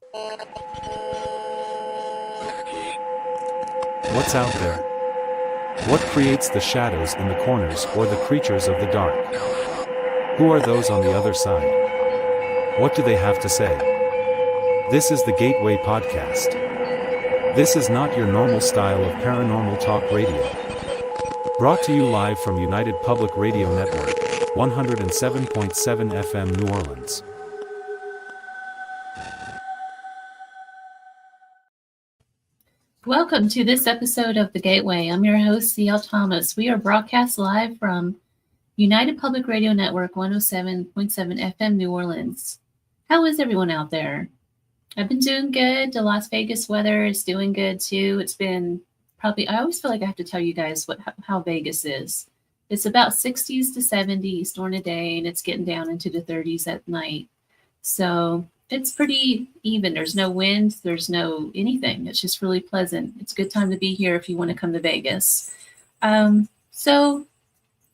What's out there? What creates the shadows in the corners or the creatures of the dark? Who are those on the other side? What do they have to say? This is the Gateway Podcast. This is not your normal style of paranormal talk radio. Brought to you live from United Public Radio Network, 107.7 FM New Orleans. Welcome to this episode of The Gateway. I'm your host, C.L. Thomas. We are broadcast live from United Public Radio Network, 107.7 FM New Orleans. How is everyone out there? I've been doing good. The Las Vegas weather is doing good too. It's been probably, I always feel like I have to tell you guys how Vegas is. It's about 60s to 70s during the day, and it's getting down into the 30s at night. So it's pretty even. There's no wind. There's no anything. It's just really pleasant. It's a good time to be here if you want to come to Vegas. So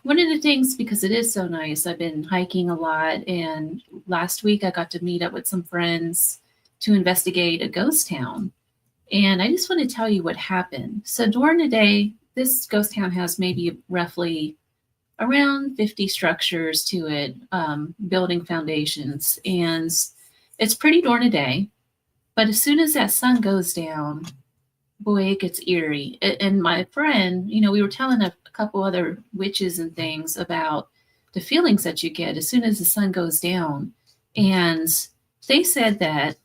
one of the things, because it is so nice, I've been hiking a lot. And last week I got to meet up with some friends to investigate a ghost town. And I just want to tell you what happened. So during the day, this ghost town has maybe roughly around 50 structures to it, building foundations. And it's pretty during the day, but as soon as that sun goes down, boy, it gets eerie. And my friend, we were telling a couple other witches and things about the feelings that you get as soon as the sun goes down. And they said that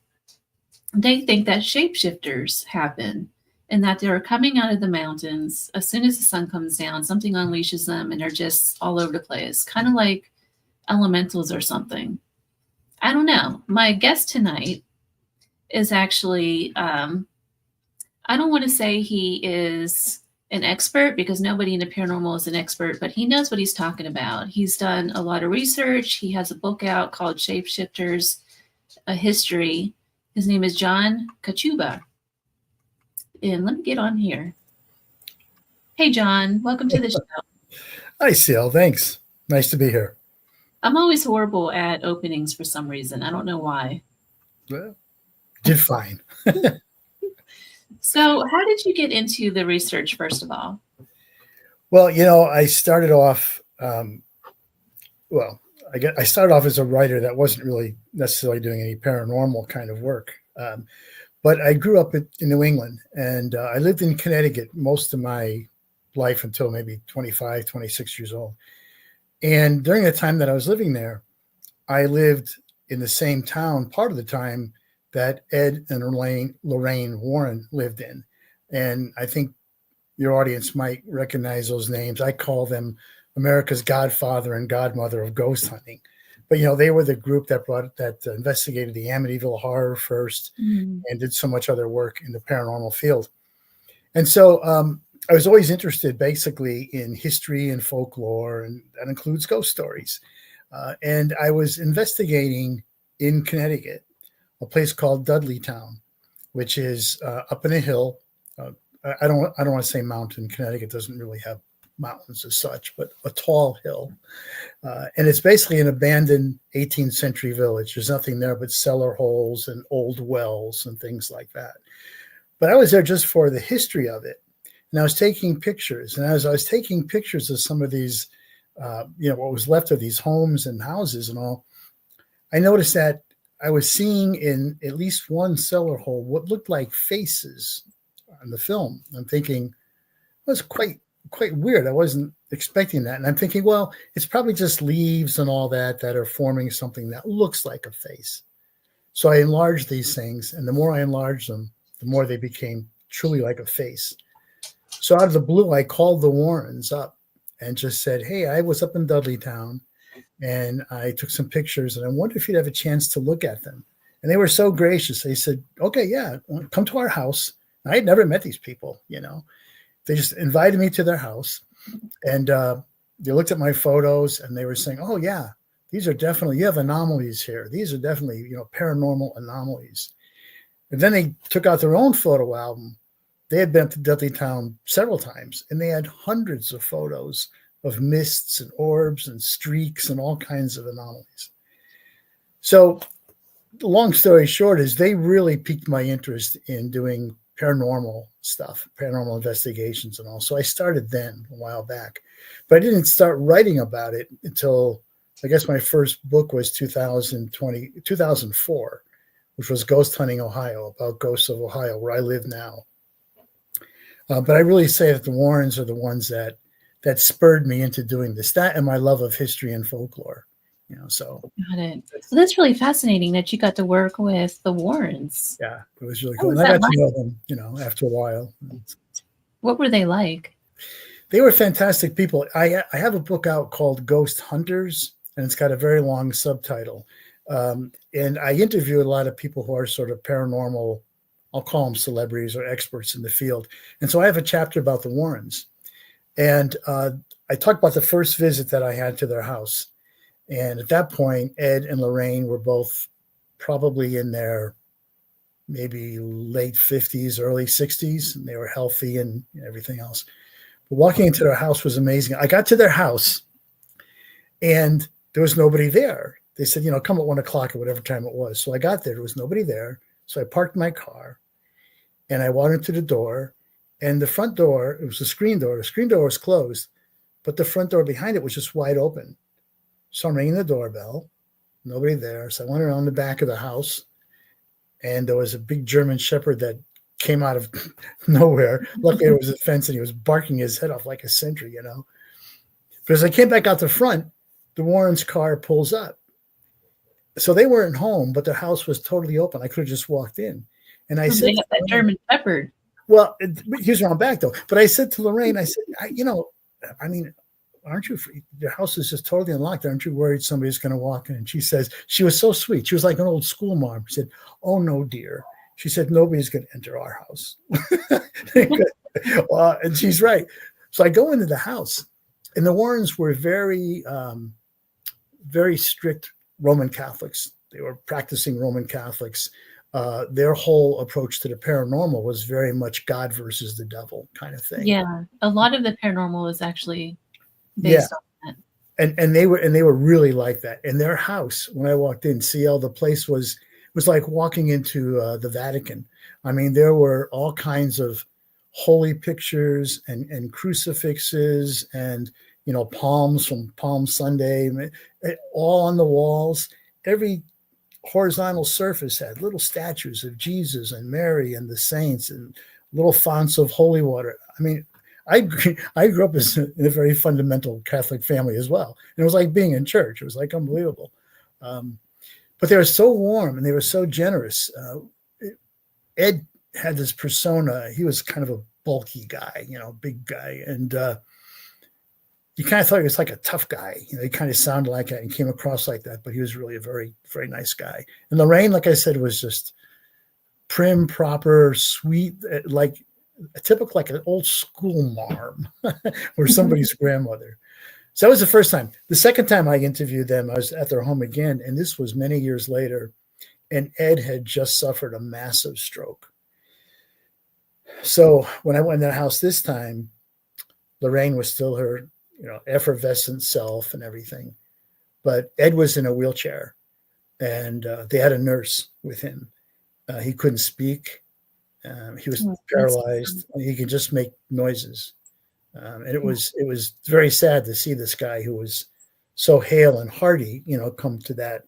they think that shapeshifters happen and that they're coming out of the mountains. As soon as the sun comes down, something unleashes them and they're just all over the place, kind of like elementals or something. I don't know. My guest tonight is actually, I don't want to say he is an expert because nobody in the paranormal is an expert, but he knows what he's talking about. He's done a lot of research. He has a book out called Shapeshifters, A History. His name is John Kachuba. And let me get on here. Hey, John, welcome to the show. Hi, CL. Thanks. Nice to be here. I'm always horrible at openings for some reason. I don't know why. Well, did fine. So how did you get into the research, first of all? Well, I started off, I started off as a writer that wasn't really necessarily doing any paranormal kind of work. But I grew up in New England, and I lived in Connecticut most of my life until maybe 25, 26 years old. And during the time that I was living there, I lived in the same town part of the time that Ed and Lorraine Warren lived in. And I think your audience might recognize those names. I call them America's godfather and godmother of ghost hunting. But, they were the group that investigated the Amityville horror first and did so much other work in the paranormal field. And so I was always interested basically in history and folklore, and that includes ghost stories. And I was investigating in Connecticut, a place called Dudleytown, which is up in a hill. I don't want to say mountain. Connecticut doesn't really have mountains as such, but a tall hill. And it's basically an abandoned 18th century village. There's nothing there but cellar holes and old wells and things like that. But I was there just for the history of it. And I was taking pictures. And as I was taking pictures of some of these, what was left of these homes and houses and all, I noticed that I was seeing in at least one cellar hole what looked like faces on the film. I'm thinking, it was quite weird. I wasn't expecting that. And I'm thinking, well, it's probably just leaves and all that are forming something that looks like a face. So I enlarged these things. And the more I enlarged them, the more they became truly like a face. So out of the blue, I called the Warrens up and just said, hey, I was up in Dudleytown and I took some pictures and I wonder if you'd have a chance to look at them. And they were so gracious. They said, okay, yeah, come to our house. I had never met these people, They just invited me to their house and they looked at my photos and they were saying, oh, yeah, these are definitely, you have anomalies here. These are definitely, paranormal anomalies. And then they took out their own photo album. They had been to Dudleytown several times, and they had hundreds of photos of mists and orbs and streaks and all kinds of anomalies. So the long story short is they really piqued my interest in doing paranormal stuff, paranormal investigations and all. So I started then a while back, but I didn't start writing about it until I guess my first book was 2004, which was Ghost Hunting Ohio, about ghosts of Ohio, where I live now. But I really say that the Warrens are the ones that spurred me into doing this, that and my love of history and folklore. So got it. So that's really fascinating that you got to work with the Warrens. Yeah, it was really cool. And I got to know them, after a while. What were they like? They were fantastic people. I have a book out called Ghost Hunters, and it's got a very long subtitle. And I interviewed a lot of people who are sort of paranormal, I'll call them celebrities or experts in the field. And so I have a chapter about the Warrens. And I talked about the first visit that I had to their house. And at that point, Ed and Lorraine were both probably in their maybe late 50s, early 60s, and they were healthy and everything else. But walking into their house was amazing. I got to their house, and there was nobody there. They said, come at 1 o'clock or whatever time it was. So I got there. There was nobody there. So I parked my car, and I walked into the door. And the front door, it was a screen door. The screen door was closed, but the front door behind it was just wide open. So I'm ringing the doorbell, nobody there. So I went around the back of the house, and there was a big German Shepherd that came out of nowhere. Luckily, there was a fence, and he was barking his head off like a sentry, But as I came back out the front, the Warrens' car pulls up. So they weren't home, but their house was totally open. I could have just walked in. And I said, that German Shepherd. Well, here's around back, though. But I said to Lorraine, I said, aren't you free? Your house is just totally unlocked. Aren't you worried somebody's going to walk in? And she says, she was so sweet. She was like an old school mom. She said, oh, no, dear. She said, nobody's going to enter our house. And she's right. So I go into the house, and the Warrens were very, very strict Roman Catholics. They were practicing Roman Catholics. Their whole approach to the paranormal was very much God versus the devil kind of thing. Yeah. A lot of the paranormal is actually based on that. And they were really like that. In their house, when I walked in, CL, the place was like walking into the Vatican. I mean, there were all kinds of holy pictures and crucifixes and, palms from Palm Sunday, all on the walls. Every horizontal surface had little statues of Jesus and Mary and the saints and little fonts of holy water. I mean, I grew up in a very fundamental Catholic family as well. And it was like being in church. It was like unbelievable. But they were so warm and they were so generous. Ed had this persona. He was kind of a bulky guy, big guy. And you kind of thought he was like a tough guy. He kind of sounded like that and came across like that, but he was really a very, very nice guy. And Lorraine, like I said, was just prim, proper, sweet, like a typical, like an old school marm or somebody's grandmother. So that was the first time. The second time I interviewed them, I was at their home again, and this was many years later, and Ed had just suffered a massive stroke. So when I went in their house this time, Lorraine was still her, effervescent self and everything. But Ed was in a wheelchair, and they had a nurse with him. He couldn't speak. He was paralyzed. He could just make noises. And it was very sad to see this guy who was so hale and hearty, come to that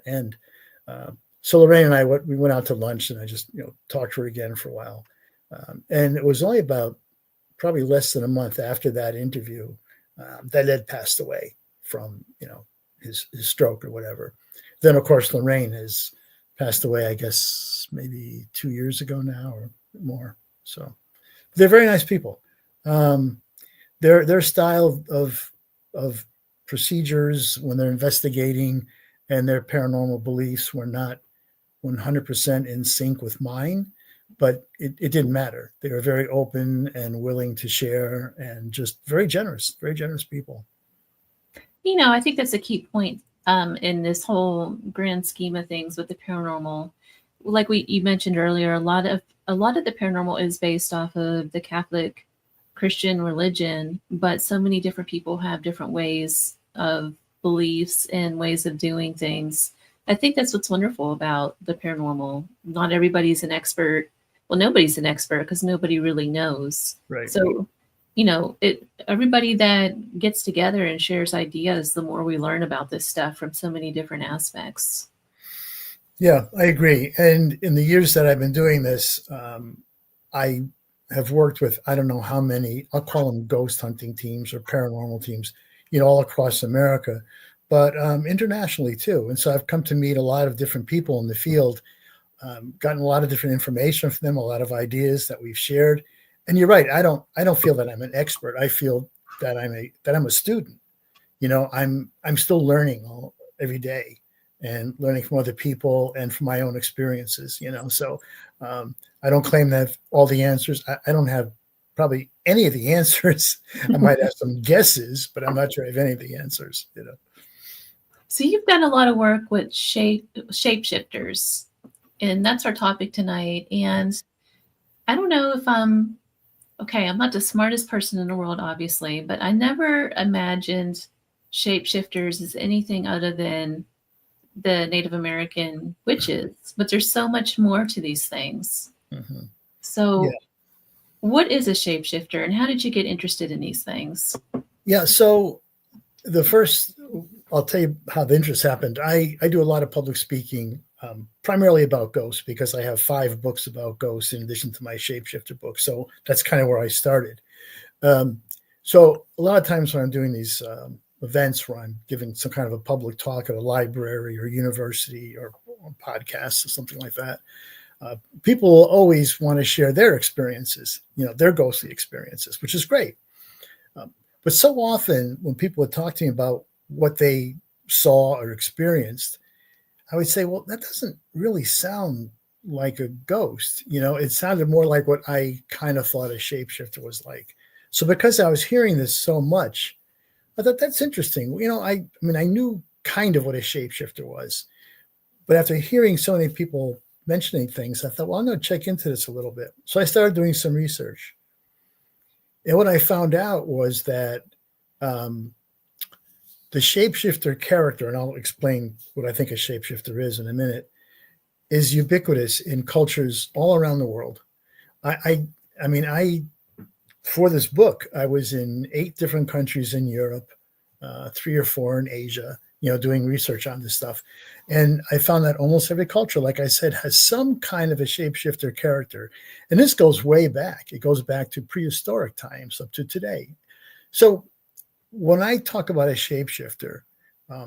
end. So Lorraine and I, we went out to lunch, and I just, talked to her again for a while. And it was only about probably less than a month after that interview that Ed passed away from, his stroke or whatever. Then, of course, Lorraine has passed away, I guess, maybe 2 years ago now or more. So they're very nice people. Their style of procedures when they're investigating and their paranormal beliefs were not 100% in sync with mine, but it didn't matter. They were very open and willing to share and just very generous people. I think that's a key point in this whole grand scheme of things with the paranormal. Like you mentioned earlier, a lot of the paranormal is based off of the Catholic Christian religion, but so many different people have different ways of beliefs and ways of doing things I think that's what's wonderful about the paranormal. Not everybody's an expert. Well, nobody's an expert because nobody really knows. Right. So, everybody that gets together and shares ideas, the more we learn about this stuff from so many different aspects. Yeah, I agree. And in the years that I've been doing this, I have worked with, I don't know how many, I'll call them ghost hunting teams or paranormal teams, all across America, but internationally too. And so I've come to meet a lot of different people in the field, gotten a lot of different information from them, a lot of ideas that we've shared. And you're right. I don't feel that I'm an expert. I feel that I'm a student. I'm still learning every day and learning from other people and from my own experiences, So I don't claim to have all the answers. I don't have probably any of the answers. I might have some guesses, but I'm not sure I have any of the answers, So you've done a lot of work with shapeshifters, and that's our topic tonight. And I don't know if I'm not the smartest person in the world, obviously, but I never imagined shapeshifters as anything other than the Native American witches. But there's so much more to these things. Mm-hmm. So what is a shapeshifter, and how did you get interested in these things? Yeah, so I'll tell you how the interest happened. I do a lot of public speaking, primarily about ghosts, because I have 5 books about ghosts in addition to my shapeshifter book. So that's kind of where I started. So a lot of times when I'm doing these events where I'm giving some kind of a public talk at a library or university or podcast or something like that, people will always want to share their experiences, their ghostly experiences, which is great. But so often when people would talk to me about what they saw or experienced, I would say, well, that doesn't really sound like a ghost. It sounded more like what I kind of thought a shapeshifter was like. So because I was hearing this so much, I thought that's interesting. I knew kind of what a shapeshifter was, but after hearing so many people mentioning things, I thought, well, I'm going to check into this a little bit. So I started doing some research. And what I found out was that the shapeshifter character, and I'll explain what I think a shapeshifter is in a minute, is ubiquitous in cultures all around the world. For this book, I was in 8 different countries in Europe, 3 or 4 in Asia, doing research on this stuff. And I found that almost every culture, like I said, has some kind of a shapeshifter character. And this goes way back. It goes back to prehistoric times up to today. So when I talk about a shapeshifter,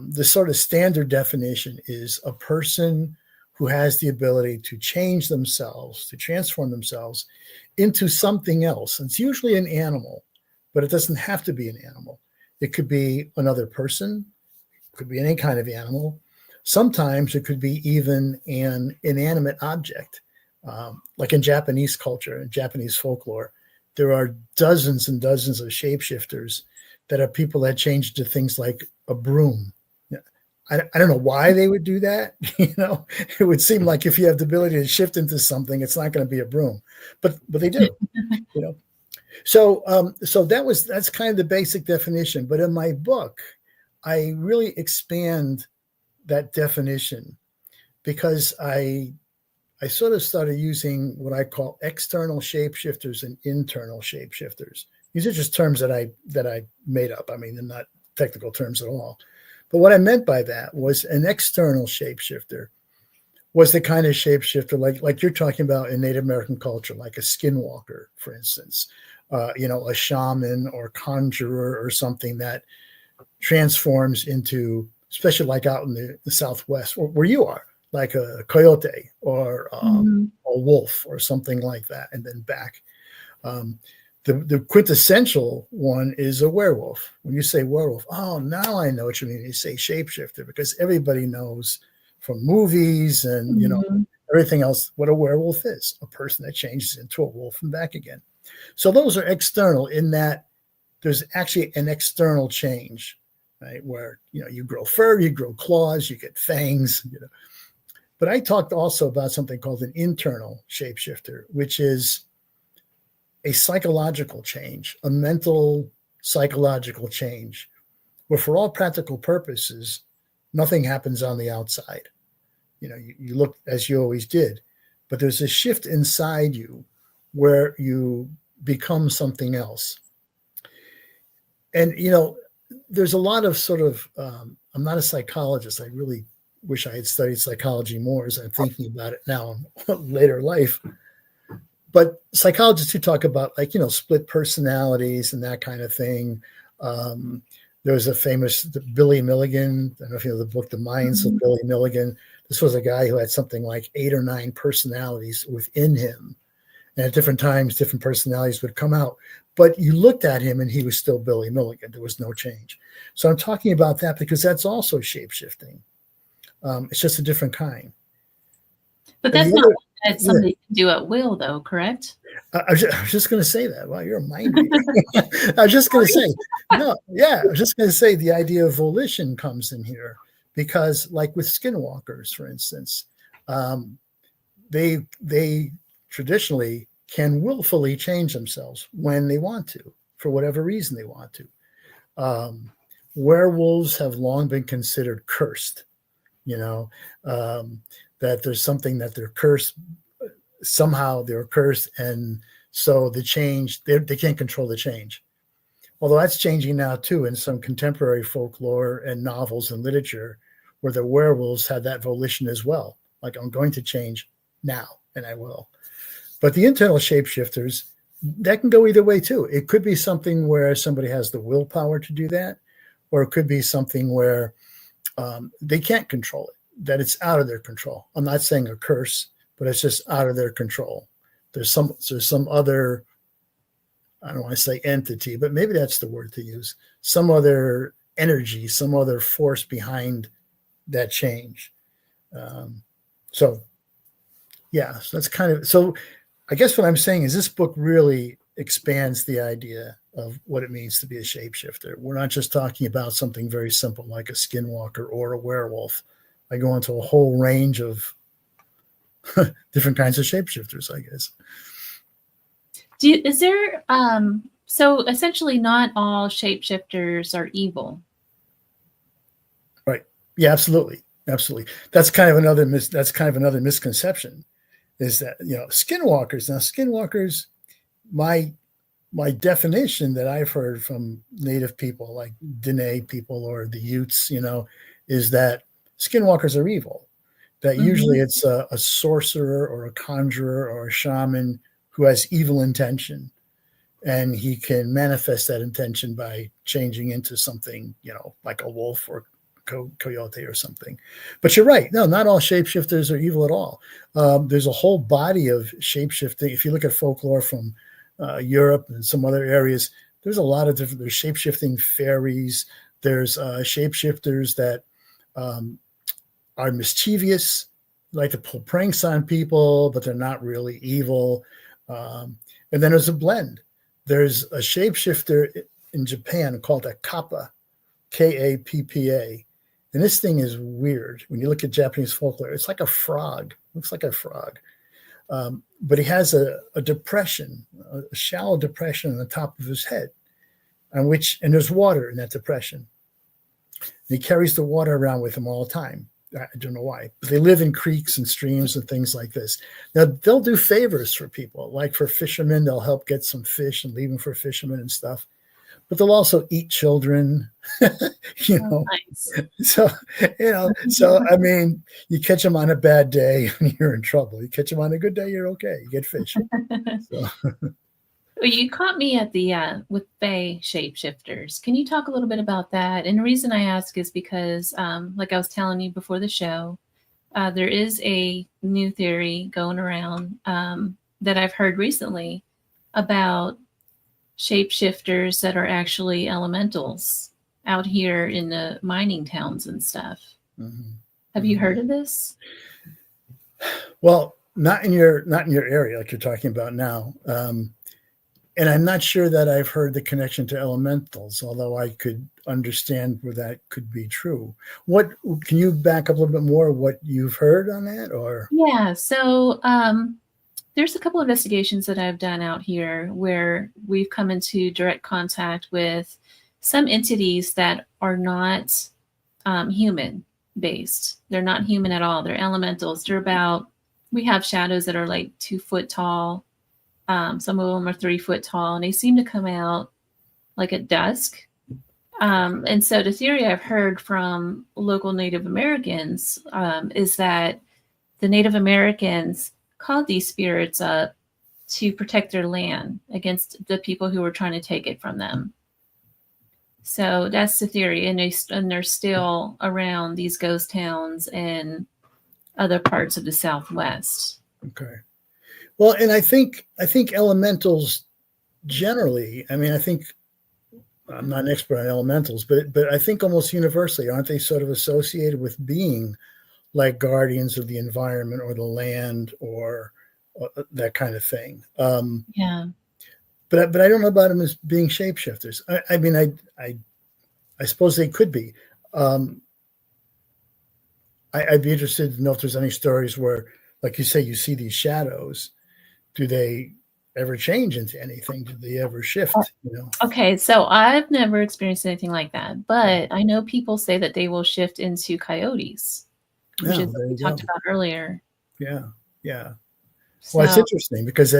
the sort of standard definition is a person who has the ability to change themselves, to transform themselves into something else. And it's usually an animal, but it doesn't have to be an animal. It could be another person, it could be any kind of animal. Sometimes it could be even an inanimate object. Like in Japanese culture and Japanese folklore, there are dozens and dozens of shapeshifters that are people that change to things like a broom. I don't know why they would do that. It would seem like if you have the ability to shift into something, it's not going to be a broom, but they do. So that's kind of the basic definition. But in my book, I really expand that definition because I sort of started using what I call external shapeshifters and internal shapeshifters. These are just terms that I made up. I mean, they're not technical terms at all. But what I meant by that was an external shapeshifter was the kind of shapeshifter like you're talking about in Native American culture, like a skinwalker, for instance, a shaman or conjurer or something that transforms into, especially like out in the Southwest where you are, like a coyote or a wolf or something like that, and then back. The quintessential one is a werewolf. When you say werewolf, oh, now I know what you mean. You say shapeshifter because everybody knows from movies and everything else what a werewolf is, a person that changes into a wolf and back again. So those are external in that there's actually an external change, right? Where you grow fur, you grow claws, you get fangs. But I talked also about something called an internal shapeshifter, which is a psychological change, a mental psychological change, where for all practical purposes, nothing happens on the outside. you look as you always did, but there's a shift inside you where you become something else. And, there's a lot of sort of, I'm not a psychologist. I really wish I had studied psychology more as I'm thinking about it now in later life. But psychologists who talk about split personalities and that kind of thing. There's a famous Billy Milligan. I don't know if you know the book, The Minds of Billy Milligan. This was a guy who had something like 8 or 9 personalities within him. And at different times, different personalities would come out. But you looked at him and he was still Billy Milligan. There was no change. So I'm talking about that because that's also shape-shifting. It's just a different kind. But that's not that somebody can do at will, though, correct? I was just going to say that. Wow, you're a mind reader. I was just going to say, I was just going to say the idea of volition comes in here because, like with skinwalkers, for instance, they traditionally can willfully change themselves when they want to, for whatever reason they want to. Werewolves have long been considered cursed, that there's something that they're cursed. Somehow they're cursed. And so the change, they can't control the change. Although that's changing now too in some contemporary folklore and novels and literature where the werewolves have that volition as well. Like, I'm going to change now and I will. But the internal shapeshifters, that can go either way too. It could be something where somebody has the willpower to do that, or it could be something where they can't control it, that it's out of their control. I'm not saying a curse, but it's just out of their control. There's some other, I don't want to say entity, but maybe that's the word to use, some other energy, some other force behind that change. So that's kind of, so I guess what I'm saying is this book really expands the idea of what it means to be a shapeshifter. We're not just talking about something very simple like a skinwalker or a werewolf. I go into a whole range of different kinds of shapeshifters, I guess. Is there, so essentially not all shapeshifters are evil? Right. Yeah, absolutely. Absolutely. That's kind of another misconception is that, skinwalkers. Now, skinwalkers, my definition that I've heard from native people like Dene people or the Utes, is that skinwalkers are evil. That usually it's a sorcerer or a conjurer or a shaman who has evil intention. And he can manifest that intention by changing into something, like a wolf or coyote or something. But you're right. No, not all shapeshifters are evil at all. There's a whole body of shapeshifting. If you look at folklore from Europe and some other areas, there's a lot of different, there's shapeshifting fairies. There's shapeshifters that are mischievous, like to pull pranks on people, but they're not really evil. And then there's a blend. There's a shapeshifter in Japan called a kappa, Kappa. And this thing is weird. When you look at Japanese folklore, it's like a frog. Looks like a frog. But he has a depression, a shallow depression on the top of his head, and there's water in that depression. And he carries the water around with him all the time. I don't know why, but they live in creeks and streams and things like this. Now, they'll do favors for people, like for fishermen, they'll help get some fish and leave them for fishermen and stuff. But they'll also eat children, Nice. So I mean, you catch them on a bad day and you're in trouble. You catch them on a good day, you're okay. You get fish. So. Well, you caught me at the with Fae shapeshifters. Can you talk a little bit about that? And the reason I ask is because, like I was telling you before the show, there is a new theory going around that I've heard recently about shapeshifters that are actually elementals out here in the mining towns and stuff. Mm-hmm. Have you heard of this? Well, not in your area like you're talking about now. And I'm not sure that I've heard the connection to elementals, although I could understand where that could be true. What can you back up a little bit more what you've heard on that? Or yeah, so there's a couple of investigations that I've done out here where we've come into direct contact with some entities that are not human. based. They're not human at all. They're elementals. We have shadows that are like 2 foot tall. Some of them are 3 foot tall, and they seem to come out like at dusk. And so the theory I've heard from local Native Americans is that the Native Americans called these spirits up to protect their land against the people who were trying to take it from them. So that's the theory, and they're still around these ghost towns and other parts of the Southwest. Okay. Well, and I think elementals generally, I mean, I think I'm not an expert on elementals, but I think almost universally, aren't they sort of associated with being like guardians of the environment or the land or that kind of thing? Yeah. But I don't know about them as being shapeshifters. I mean, I suppose they could be. I'd be interested to know if there's any stories where, like you say, you see these shadows. Do they ever change into anything? Do they ever shift? You know? Okay, so I've never experienced anything like that, but I know people say that they will shift into coyotes, which is what we talked about earlier. Yeah, yeah. So, well, it's interesting because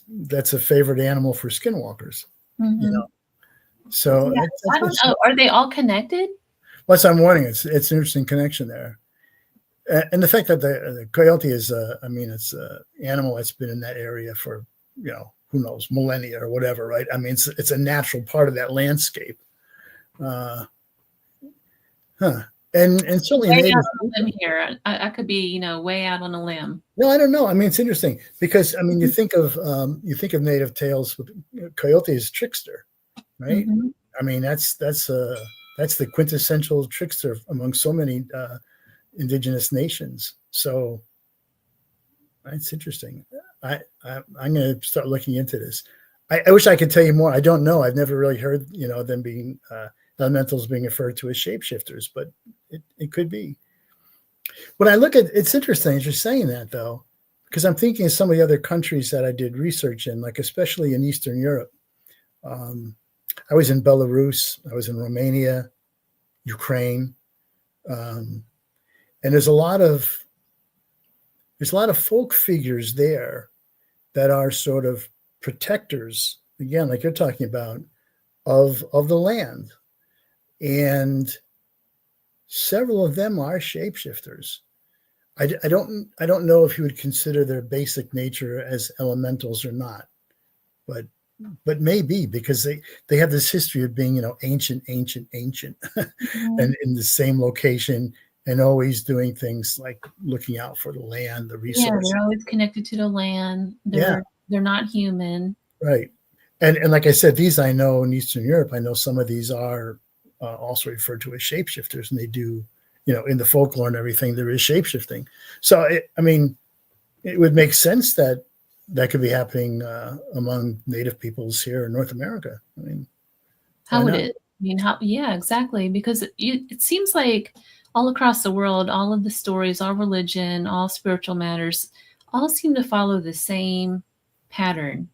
that's a favorite animal for skinwalkers. Mm-hmm. You know, so yeah, I don't know. Are they all connected? Well, I'm wondering. It's an interesting connection there. And the fact that the coyote is, it's an animal that's been in that area for, who knows, millennia or whatever, right? I mean, it's a natural part of that landscape. And certainly way out on a limb here. I could be, way out on a limb. No, I don't know. I mean, it's interesting because you think of native tales with coyote as trickster, right? Mm-hmm. I mean, that's the quintessential trickster among so many indigenous nations. So it's interesting. I'm going to start looking into this. I wish I could tell you more. I don't know. I've never really heard, them being elementals being referred to as shapeshifters, but it could be. When I look at, it's interesting as you're saying that though, because I'm thinking of some of the other countries that I did research in, like especially in Eastern Europe. I was in Belarus. I was in Romania, Ukraine. And there's a lot of folk figures there that are sort of protectors, again, like you're talking about, of the land. And several of them are shapeshifters. I don't know if you would consider their basic nature as elementals or not, but maybe, because they have this history of being, ancient, mm-hmm. and in the same location, and always doing things like looking out for the land, the resources. Yeah, they're always connected to the land. They're not human. Right. And like I said, these I know in Eastern Europe, I know some of these are also referred to as shapeshifters, and they do, in the folklore and everything, there is shapeshifting. So, it would make sense that could be happening among Native peoples here in North America. I mean, how would it? Yeah, exactly. Because it seems like all across the world, all of the stories, all religion, all spiritual matters, all seem to follow the same pattern,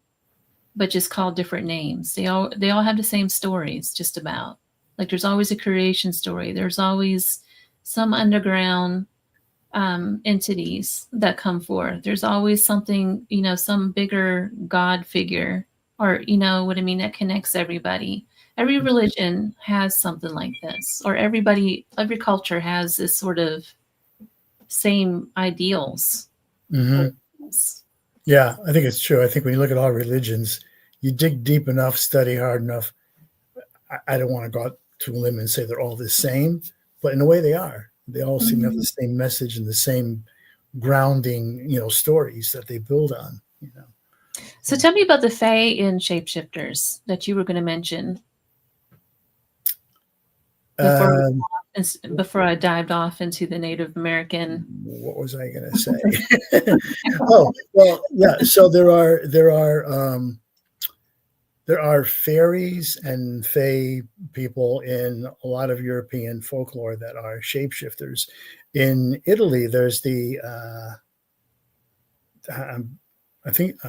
but just called different names. They all have the same stories, just about. Like there's always a creation story. There's always some underground entities that come forth. There's always something, some bigger God figure, or what I mean, that connects everybody. Every religion has something like this, or every culture has this sort of same ideals. Mm-hmm. Yeah, I think it's true. I think when you look at all religions, you dig deep enough, study hard enough. I don't want to go out to a limb and say they're all the same, but in a way they are. They all seem to have the same message and the same grounding, stories that they build on. So tell me about the Fae in Shapeshifters that you were going to mention. Before I dived off into the Native American. What was I going to say? Oh, well, yeah. So there are fairies and fae people in a lot of European folklore that are shapeshifters. In Italy, there's the I think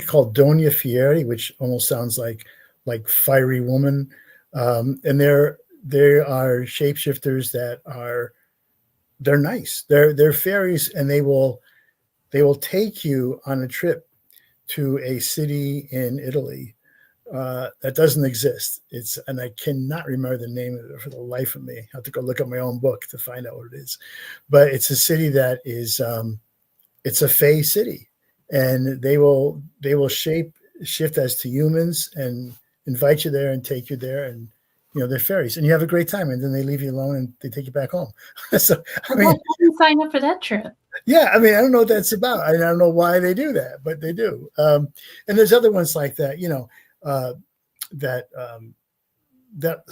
called Donna Fieri, which almost sounds like fiery woman. And there are shapeshifters they're nice. They're fairies, and they will take you on a trip to a city in Italy that doesn't exist. And I cannot remember the name of it for the life of me. I have to go look at my own book to find out what it is. But it's a city that is it's a fae city, and they will shift as to humans and invite you there and take you there, and they're fairies, and you have a great time, and then they leave you alone and they take you back home. So I mean, why did you sign up for that trip? Yeah, I mean, I don't know what that's about. I don't know why they do that, but they do. And there's other ones like that, that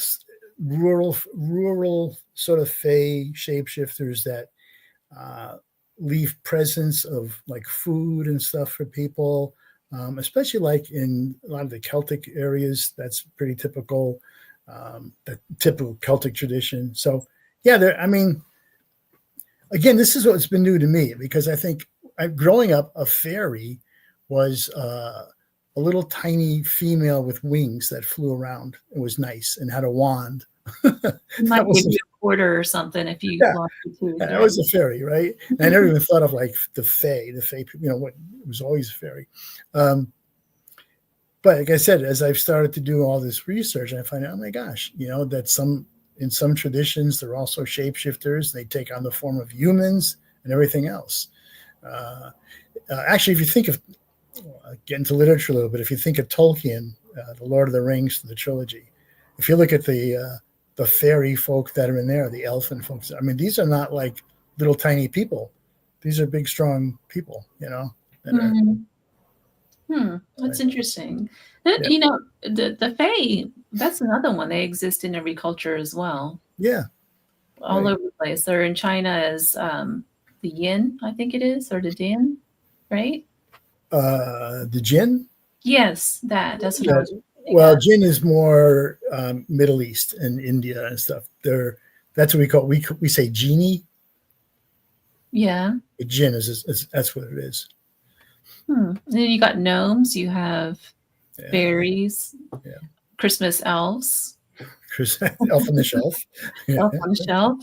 rural sort of fae shapeshifters that leave presents of like food and stuff for people, especially like in a lot of the Celtic areas. That's pretty typical, the typical Celtic tradition. So yeah, I mean, again, this is what's been new to me, because I think growing up, a fairy was a little tiny female with wings that flew around. It was nice and had a wand. It might give you a quarter or something if you lost your tooth. That was a fairy, right? And I never even thought of like the fae, what it was always a fairy. But like I said, as I've started to do all this research, I find out, oh my gosh, that in some traditions, they're also shapeshifters. They take on the form of humans and everything else. Actually, if you think of, get into literature a little bit, if you think of Tolkien, the Lord of the Rings, the trilogy, if you look at the fairy folk that are in there, the elfin folks, I mean, these are not like little tiny people. These are big, strong people, That's interesting. Yeah. The fae, that's another one. They exist in every culture as well. Yeah. All over the place. They're in China as the yin, I think it is, or the din, right? The jinn? Yes, that's what I was thinking. Well, jinn is more Middle East and India and stuff. That's what we call, we say genie. Yeah. A jinn is that's what it is. And then you got gnomes, you have fairies, Christmas elves. Elf on the shelf. Elf on the shelf.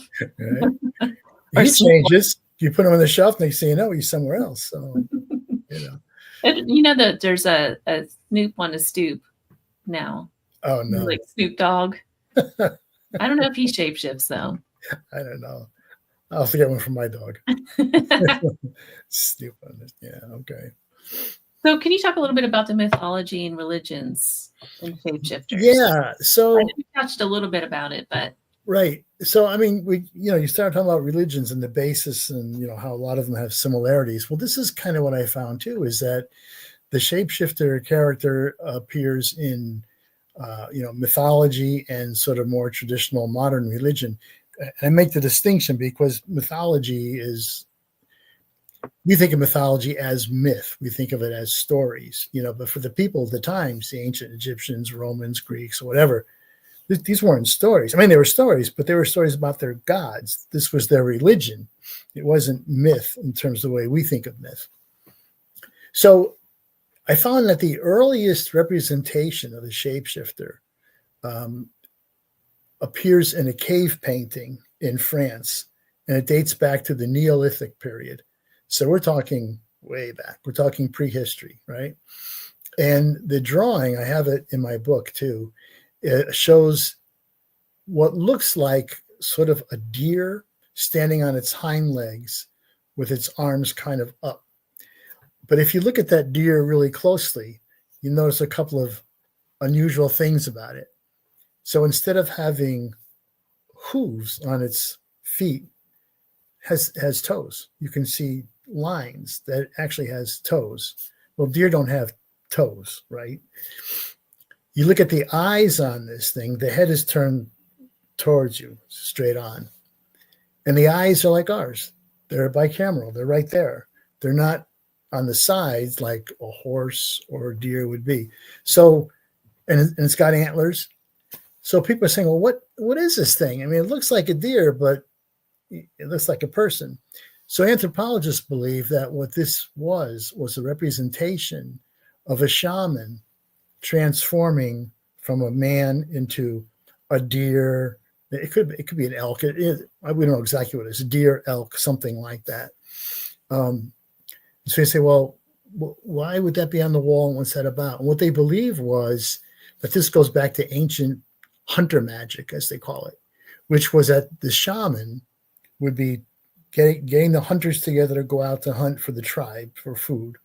Right. He changes. You put him on the shelf, next thing you know, he's somewhere else. So, And that there's a Snoop on a stoop now. Oh, no. Like Snoop Dogg. I don't know if he shapeshifts, though. I don't know. I'll have to get one from my dog. Snoop on this. Yeah, okay. So can you talk a little bit about the mythology and religions and shapeshifters? Yeah. So I know we touched a little bit about it, but right. So I mean, you start talking about religions and the basis, and how a lot of them have similarities. Well, this is kind of what I found too, is that the shapeshifter character appears in mythology and sort of more traditional modern religion. And I make the distinction because mythology is, we think of mythology as myth. We think of it as stories, but for the people of the times, the ancient Egyptians, Romans, Greeks, or whatever, these weren't stories. I mean, they were stories, but they were stories about their gods. This was their religion. It wasn't myth in terms of the way we think of myth. So I found that the earliest representation of the shapeshifter appears in a cave painting in France, and it dates back to the Neolithic period. So we're talking way back. We're talking prehistory, right? And the drawing, I have it in my book too, it shows what looks like sort of a deer standing on its hind legs with its arms kind of up. But if you look at that deer really closely, you notice a couple of unusual things about it. So instead of having hooves on its feet, has toes. You can see lines that actually has toes. Well, deer don't have toes, right? You look at the eyes on this thing, the head is turned towards you, straight on. And the eyes are like ours. They're bicameral. They're right there. They're not on the sides like a horse or a deer would be. So, and it's got antlers. So people are saying, well, what is this thing? I mean, it looks like a deer, but it looks like a person. So anthropologists believe that what this was a representation of a shaman transforming from a man into a deer, It could be an elk. We don't know exactly what it is, a deer, elk, something like that. So you say, well, why would that be on the wall and what's that about? And what they believe was that this goes back to ancient hunter magic, as they call it, which was that the shaman would be getting the hunters together to go out to hunt for the tribe for food.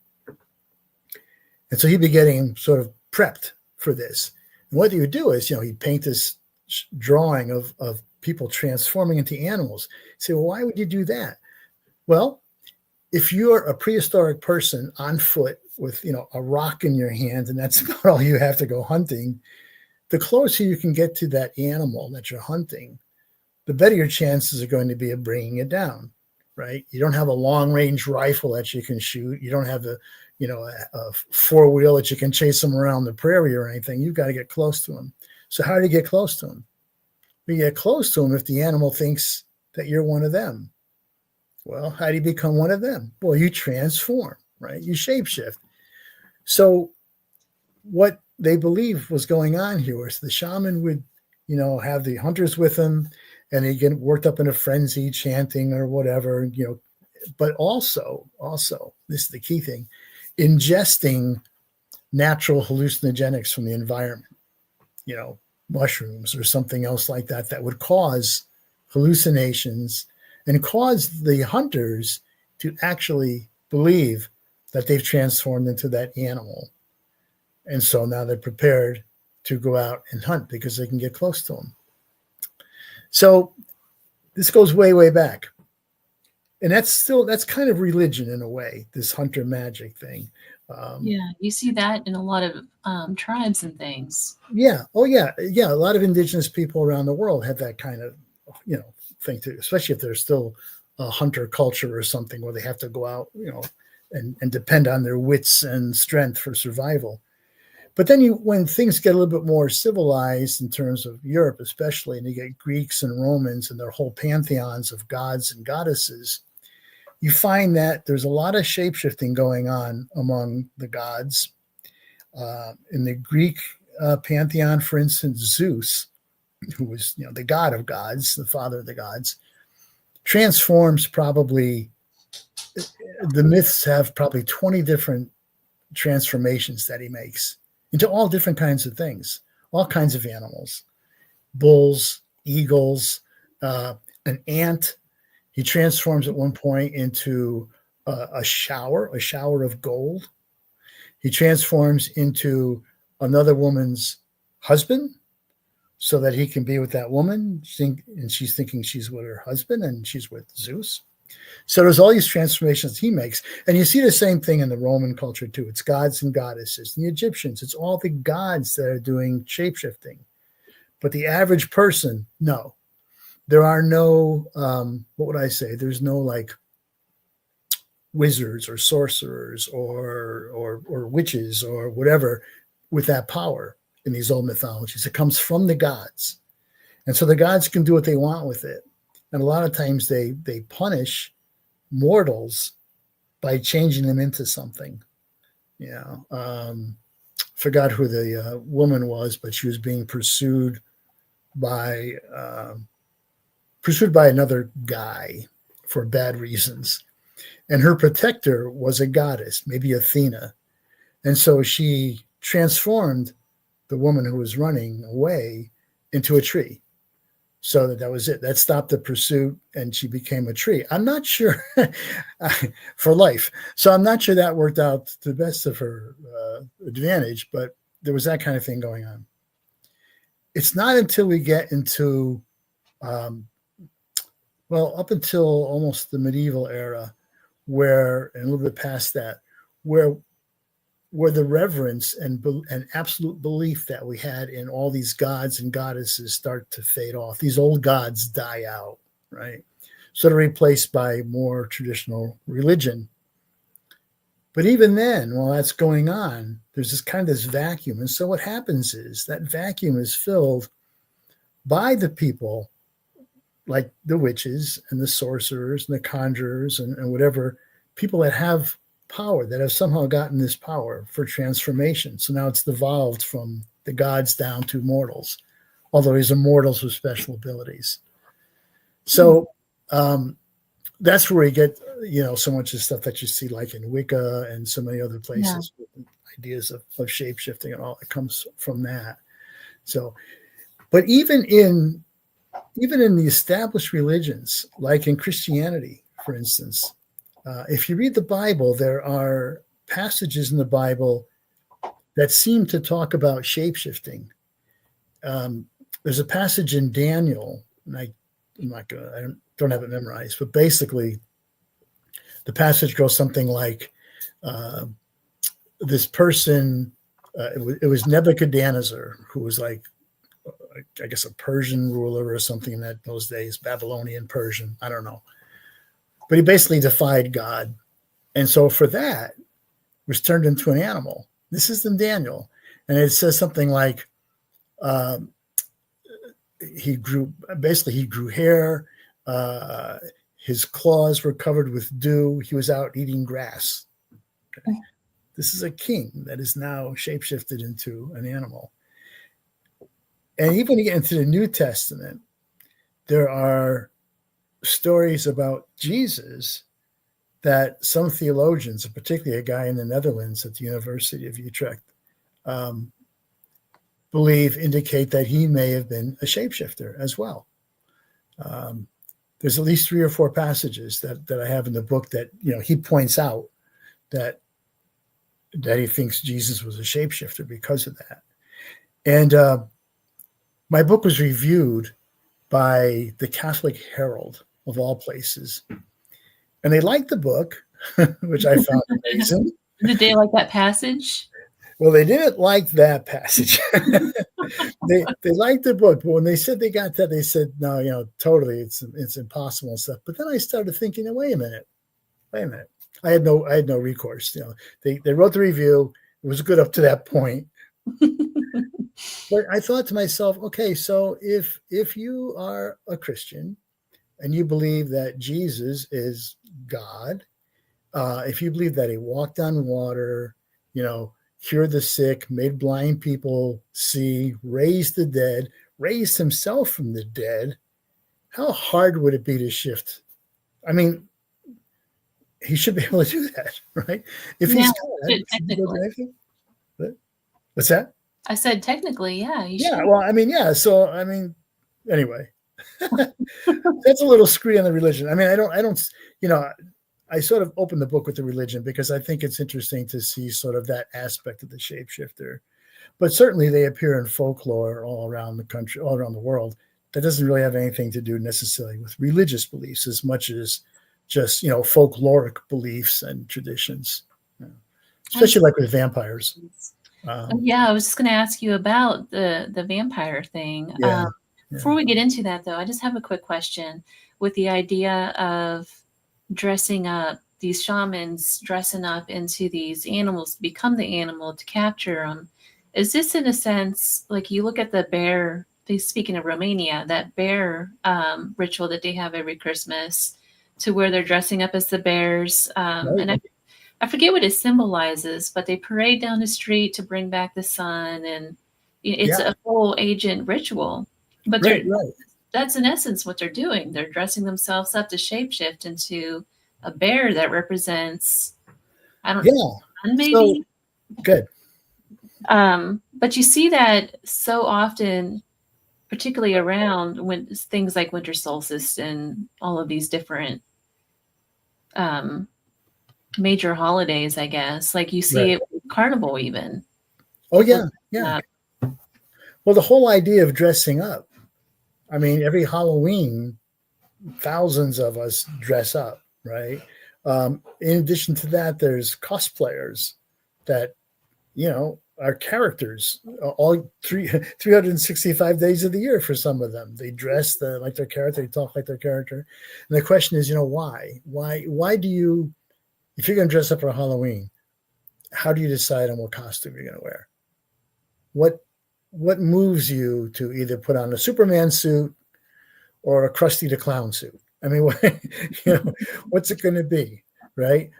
And so he'd be getting sort of prepped for this. And what he would do is, he'd paint this drawing of people transforming into animals. You say, well, why would you do that? Well, if you're a prehistoric person on foot with, a rock in your hand, and that's about all you have to go hunting, the closer you can get to that animal that you're hunting, the better your chances are going to be of bringing it down, right? You don't have a long-range rifle that you can shoot. You don't have a four-wheel that you can chase them around the prairie or anything. You've got to get close to them. So how do you get close to them? You get close to them if the animal thinks that you're one of them. Well, how do you become one of them? Well, you transform, right? You shapeshift. So what they believe was going on here was the shaman would, have the hunters with him, and they get worked up in a frenzy, chanting or whatever, but also, this is the key thing, ingesting natural hallucinogenics from the environment, mushrooms or something else like that, that would cause hallucinations and cause the hunters to actually believe that they've transformed into that animal. And so now they're prepared to go out and hunt because they can get close to them. So this goes way, way back. And that's kind of religion in a way, this hunter magic thing. Yeah, you see that in a lot of tribes and things. Yeah. Oh, yeah. Yeah. A lot of indigenous people around the world have that kind of, thing too, especially if there's still a hunter culture or something where they have to go out, and depend on their wits and strength for survival. But then when things get a little bit more civilized in terms of Europe, especially, and you get Greeks and Romans and their whole pantheons of gods and goddesses, you find that there's a lot of shapeshifting going on among the gods. In the Greek pantheon, for instance, Zeus, who was the god of gods, the father of the gods, transforms probably, the myths have probably 20 different transformations that he makes into all different kinds of things, all kinds of animals, bulls, eagles, an ant. He transforms at one point into a shower of gold. He transforms into another woman's husband so that he can be with that woman. And she's thinking she's with her husband and she's with Zeus. So there's all these transformations he makes. And you see the same thing in the Roman culture too. It's gods and goddesses. And the Egyptians, it's all the gods that are doing shapeshifting. But the average person, no. There are no, what would I say? There's no like wizards or sorcerers or witches or whatever with that power in these old mythologies. It comes from the gods. And so the gods can do what they want with it. And a lot of times they punish mortals by changing them into something. Forgot who the woman was, but she was being pursued by another guy for bad reasons. And her protector was a goddess, maybe Athena. And so she transformed the woman who was running away into a tree. So that was it. That stopped the pursuit and she became a tree. I'm not sure for life. So I'm not sure that worked out to the best of her advantage, but there was that kind of thing going on. It's not until we get into, up until almost the medieval era, and a little bit past that, where the reverence and absolute belief that we had in all these gods and goddesses start to fade off. These old gods die out, right? So they're replaced by more traditional religion. But even then, while that's going on, there's this vacuum. And so what happens is that vacuum is filled by the people like the witches and the sorcerers and the conjurers and whatever, people that have power, that have somehow gotten this power for transformation. So now it's devolved from the gods down to mortals. although he's immortals with special abilities. So that's where we get, so much of stuff that you see like in Wicca and so many other places, ideas of shape-shifting and all that comes from that. So, but even in the established religions, like in Christianity, for instance, if you read the Bible, there are passages in the Bible that seem to talk about shape-shifting. There's a passage in Daniel, and I don't have it memorized, but basically the passage goes something like, this person, it was Nebuchadnezzar, who was like, I guess a Persian ruler or something in those days, Babylonian, Persian, I don't know. But he basically defied God. And so for that, was turned into an animal. This is in Daniel. And it says something like, he grew hair. His claws were covered with dew. He was out eating grass. Okay. This is a king that is now shapeshifted into an animal. And even when you get into the New Testament, there are stories about Jesus that some theologians, particularly a guy in the Netherlands at the University of Utrecht, believe indicate that he may have been a shapeshifter as well. There's at least 3 or 4 passages that I have in the book that, he points out that he thinks Jesus was a shapeshifter because of that. And my book was reviewed by the Catholic Herald, of all places. And they liked the book, which I found amazing. Did they like that passage? Well, they didn't like that passage. They liked the book, but when they said they got that, they said, no, totally, it's impossible and stuff. But then I started thinking, wait a minute. I had no recourse. They wrote the review. It was good up to that point. But I thought to myself, okay, so if you are a Christian and you believe that Jesus is God, if you believe that he walked on water, cured the sick, made blind people see, raised the dead, raised himself from the dead, how hard would it be to shift? I mean, he should be able to do that, right? If he's God, technically. What's that? I said technically, yeah. Yeah, well, So, anyway, that's a little screwy on the religion. I don't, I sort of opened the book with the religion because I think it's interesting to see sort of that aspect of the shapeshifter. But certainly they appear in folklore all around the country, all around the world. That doesn't really have anything to do necessarily with religious beliefs as much as just, folkloric beliefs and traditions, especially like with vampires. I was just going to ask you about the vampire thing. Before we get into that, though, I just have a quick question with the idea of dressing up, these shamans dressing up into these animals, become the animal to capture them. Is this in a sense, like you look at the bear, speaking of Romania, that bear ritual that they have every Christmas to where they're dressing up as the bears. And I forget what it symbolizes, but they parade down the street to bring back the sun. And it's a full agent ritual. But that's in essence what they're doing. They're dressing themselves up to shapeshift into a bear that represents, maybe. So, good. But you see that so often, particularly around when things like winter solstice and all of these different major holidays, I guess. Like you see it with Carnival even. Oh, yeah. Well, the whole idea of dressing up. Every Halloween, thousands of us dress up, right? In addition to that, there's cosplayers that, are characters all 365 days of the year for some of them. They dress like their character, they talk like their character. And the question is, why? Why do you, if you're going to dress up for Halloween, how do you decide on what costume you're going to wear? What moves you to either put on a Superman suit or a Krusty the Clown suit? What's it going to be, right?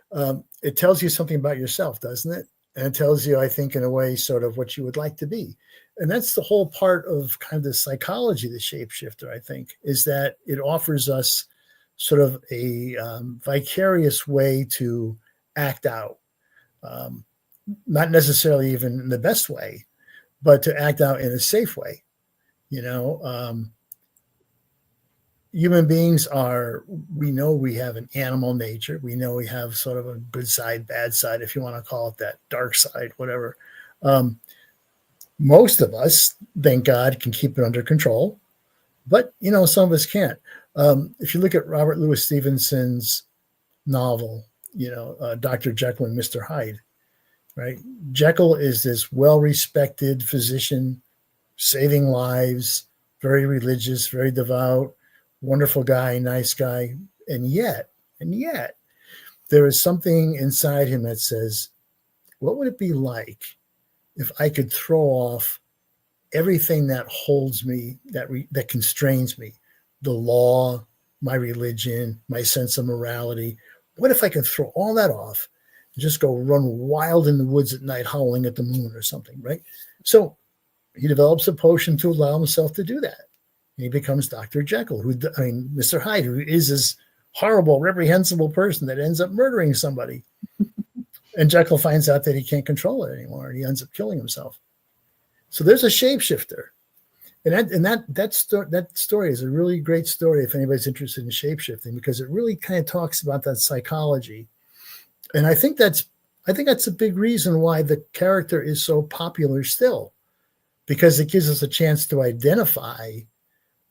It tells you something about yourself, doesn't it? And it tells you, I think, in a way, sort of what you would like to be. And that's the whole part of kind of the psychology of the shapeshifter, I think, is that it offers us sort of a vicarious way to act out. Not necessarily even in the best way, but to act out in a safe way. Human beings we know we have an animal nature. We know we have sort of a good side, bad side, if you want to call it that, dark side, whatever. Most of us, thank God, can keep it under control, but, some of us can't. If you look at Robert Louis Stevenson's novel, Dr. Jekyll and Mr. Hyde, right? Jekyll is this well-respected physician, saving lives, very religious, very devout, wonderful guy, nice guy. And yet, there is something inside him that says, what would it be like if I could throw off everything that holds me, that constrains me, the law, my religion, my sense of morality? What if I could throw all that off and just go run wild in the woods at night, howling at the moon or something, right? So he develops a potion to allow himself to do that. And he becomes Dr. Jekyll, Mr. Hyde, who is this horrible, reprehensible person that ends up murdering somebody. And Jekyll finds out that he can't control it anymore, and he ends up killing himself. So there's a shapeshifter. And that story is a really great story if anybody's interested in shapeshifting, because it really kind of talks about that psychology. And I think that's a big reason why the character is so popular still, because it gives us a chance to identify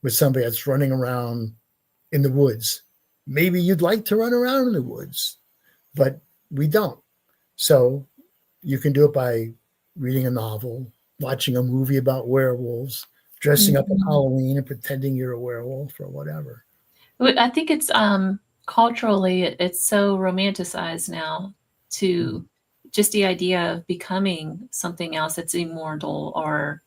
with somebody that's running around in the woods. Maybe you'd like to run around in the woods, but we don't. So you can do it by reading a novel, watching a movie about werewolves, dressing up at Halloween and pretending you're a werewolf or whatever. I think it's culturally, it's so romanticized now to just the idea of becoming something else that's immortal, or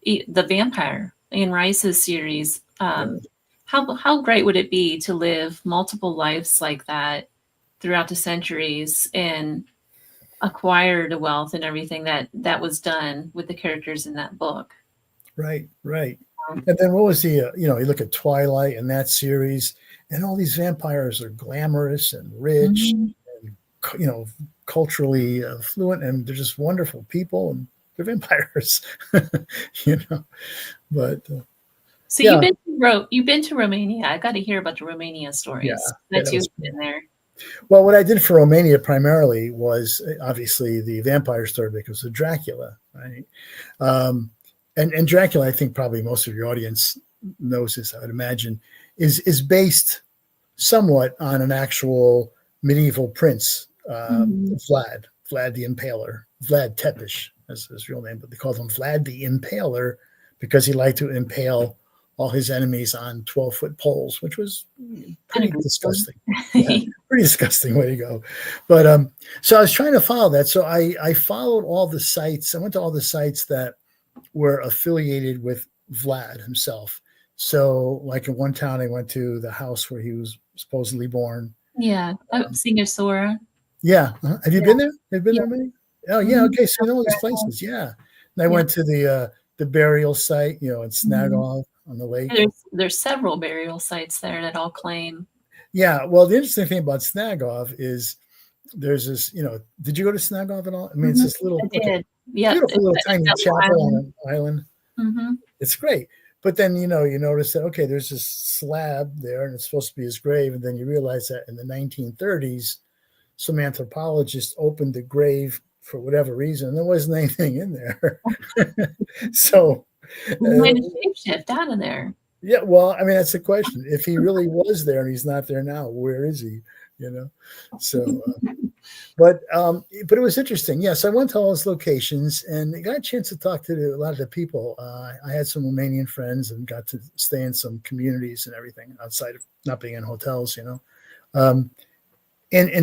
the vampire in Rice's series. How great would it be to live multiple lives like that throughout the centuries and acquire the wealth and everything that was done with the characters in that book? Right. And then what was you look at Twilight and that series, and all these vampires are glamorous and rich, and, culturally fluent, and they're just wonderful people, and they're vampires, But so yeah. You've been to Romania. I got to hear about the Romania stories that you've been there. Well, what I did for Romania primarily was obviously the vampire story, because of Dracula, right? And Dracula, I think probably most of your audience knows this, I would imagine, is based somewhat on an actual medieval prince, Vlad the Impaler, Vlad Tepes, that's his real name, but they called him Vlad the Impaler because he liked to impale all his enemies on 12-foot poles, which was pretty disgusting. Pretty disgusting way to go. But so I was trying to follow that. So I followed all the sites. I went to all the sites that were affiliated with Vlad himself. So like in one town, I went to the house where he was supposedly born. Yeah. Singer Sora. Yeah. Have you been there? Have you been there, Minnie? Oh, yeah. Okay. So I know all these places. Yeah. And I went to the burial site, in Snagov on the lake. There's several burial sites there that all claim. Yeah. Well, the interesting thing about Snagov is there's this, did you go to Snagov at all? I mean, it's this little, beautiful little tiny chapel on an island. It's great. But then, you notice that, okay, there's this slab there and it's supposed to be his grave. And then you realize that in the 1930s, some anthropologists opened the grave for whatever reason. There wasn't anything in there. So you might have shapeshift out of there. Yeah, well, I mean, that's the question. If he really was there and he's not there now, where is he? So, but it was interesting. Yes, I went to all those locations and got a chance to talk to a lot of the people. I had some Romanian friends and got to stay in some communities and everything outside of not being in hotels, And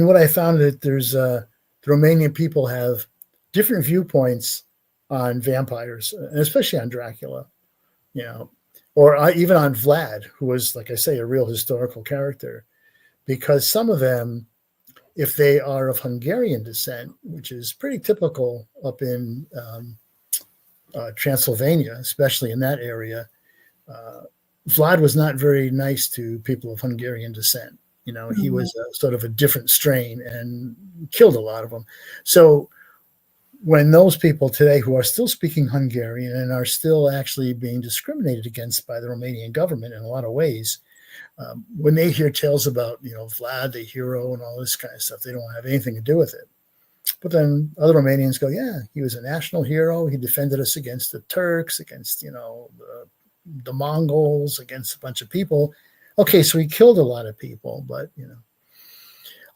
what I found that there's the Romanian people have different viewpoints on vampires, and especially on Dracula, or even on Vlad, who was, like I say, a real historical character, because some of them if they are of Hungarian descent, which is pretty typical up in Transylvania, especially in that area, Vlad was not very nice to people of Hungarian descent. You know, he was sort of a different strain and killed a lot of them. So when those people today who are still speaking Hungarian and are still actually being discriminated against by the Romanian government in a lot of ways, when they hear tales about, you know, Vlad, the hero, and all this kind of stuff, they don't have anything to do with it. But then other Romanians go, yeah, he was a national hero. He defended us against the Turks, against, you know, the Mongols, against a bunch of people. Okay, so he killed a lot of people, but, you know,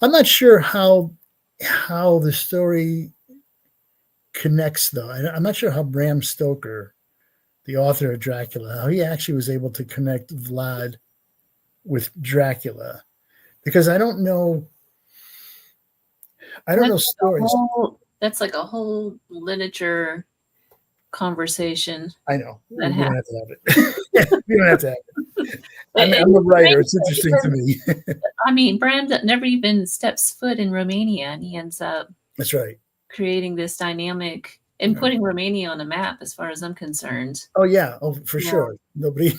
I'm not sure how the story connects, though. I'm not sure how Bram Stoker, the author of Dracula, how he actually was able to connect Vlad with Dracula, because I don't know stories. That's like a whole literature conversation. I know. We don't have to have it. We don't have to have it. I'm a writer. It's interesting to me. I mean, Bram never even steps foot in Romania, and he ends up That's right. creating this dynamic and putting Romania on the map, as far as I'm concerned. Oh, yeah. Oh, for sure. Nobody.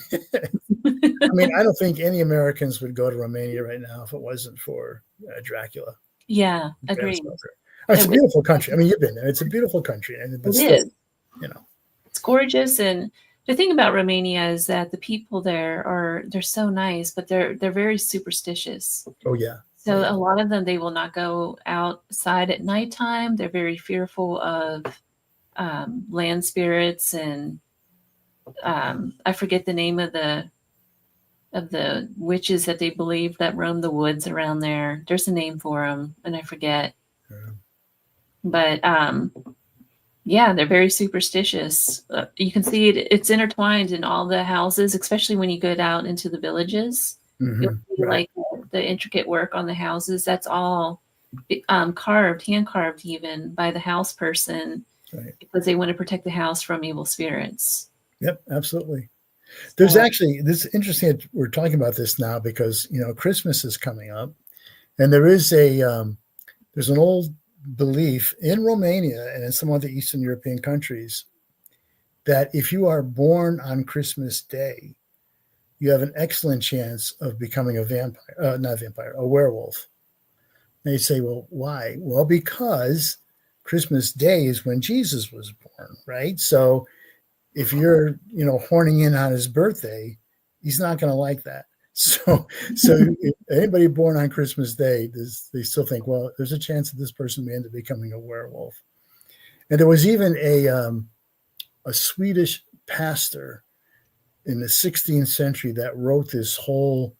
I mean, I don't think any Americans would go to Romania right now if it wasn't for Dracula. Yeah, agreed. It's a beautiful country. I mean, you've been there. It's a beautiful country. And it is. You know, it's gorgeous. And the thing about Romania is that the people there they're so nice, but they're very superstitious. Oh, yeah. So a lot of them, they will not go outside at nighttime. They're very fearful of land spirits, and I forget the name of the witches that they believe that roam the woods around there. There's a name for them, and I forget. Yeah. But yeah, they're very superstitious. You can see it's intertwined in all the houses, especially when you go out into the villages. You'll see like the intricate work on the houses. That's all carved, hand carved, even by the house person, because they want to protect the house from evil spirits. Yep, absolutely. There's actually, this is interesting that we're talking about this now, because, you know, Christmas is coming up, and there is there's an old belief in Romania and in some other Eastern European countries that if you are born on Christmas Day, you have an excellent chance of becoming a werewolf. And you say, well, why? Well, because Christmas Day is when Jesus was born, right? So if you're, you know, horning in on his birthday, he's not going to like that. So if anybody born on Christmas Day, they still think, well, there's a chance that this person may end up becoming a werewolf. And there was even a Swedish pastor in the 16th century that wrote this whole